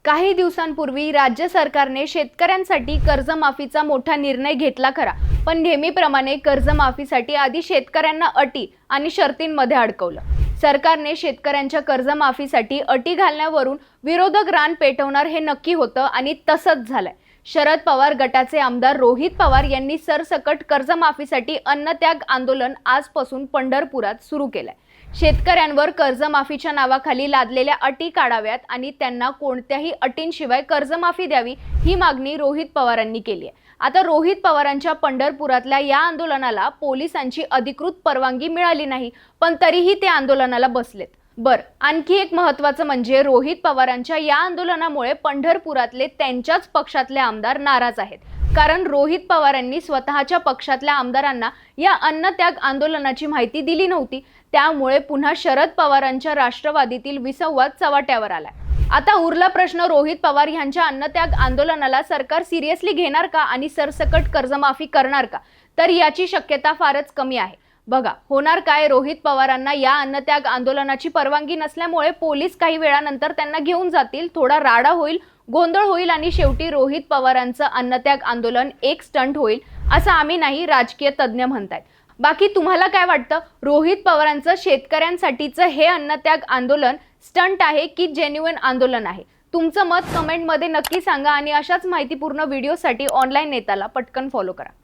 काही दिवसांपूर्वी राज्य सरकारने शेतकऱ्यांसाठी कर्जमाफीचा मोठा निर्णय घेतला खरा, पण नेहमीप्रमाणे कर्जमाफीसाठी आधी शेतकऱ्यांना अटी आणि शर्तींमध्ये अडकवलं। सरकारने शेतकऱ्यांच्या कर्जमाफीसाठी अटी घालण्यावरून विरोधक रान पेटवणार हे नक्की होतं आणि तसंच झालंय। शरद पवार गटाचे आमदार रोहित पवार यांनी सरसकट कर्जमाफीसाठी अन्नत्याग आंदोलन आजपासून पंढरपुरात सुरू केलंय। शेतकऱ्यांवर कर्जमाफीच्या नावाखाली लादलेल्या अटी काढाव्यात आणि त्यांना कोणत्याही अटींशिवाय कर्जमाफी द्यावी ही मागणी रोहित पवारांनी केली आहे। आता रोहित पवारांच्या पंढरपुरातल्या या आंदोलनाला पोलिसांची अधिकृत परवानगी मिळाली नाही, पण तरीही ते आंदोलनाला बसलेत। आणखी एक महत्त्वाचं म्हणजे रोहित पवारांच्या या आंदोलनामुळे पंढरपुरातले त्यांच्याच पक्षातले आमदार नाराज आहेत, कारण रोहित पवारांनी स्वतःच्या पक्षातल्या आमदारांना या अन्नत्याग आंदोलनाची माहिती दिली नव्हती। त्यामुळे पुन्हा शरद पवारांच्या राष्ट्रवादीतील विसंवाद चव्हाट्यावर आलाय। आता उरला प्रश्न रोहित पवार यांच्या अन्नत्याग आंदोलनाला सरकार सिरियसली घेणार का आणि सरसकट कर्जमाफी करणार का, तर याची शक्यता फारच कमी आहे। बघा होणार काय, रोहित पवारांना या अन्नत्याग आंदोलनाची परवानगी नसल्यामुळे पोलीस काही वेळानंतर त्यांना घेऊन जातील, थोडा राडा होईल, गोंधळ होईल आणि शेवटी रोहित पवारांचं अन्नत्याग आंदोलन एक स्टंट होईल असं आम्ही नाही, राजकीय तज्ञ म्हणतायत। बाकी तुम्हाला काय वाटतं, रोहित पवारांचं शेतकऱ्यांसाठीचं हे अन्नत्याग आंदोलन स्टंट आहे की जेन्युइन आंदोलन आहे? तुमचं मत कमेंटमध्ये नक्की सांगा आणि अशाच माहितीपूर्ण व्हिडिओसाठी ऑनलाईन नेताला पटकन फॉलो करा।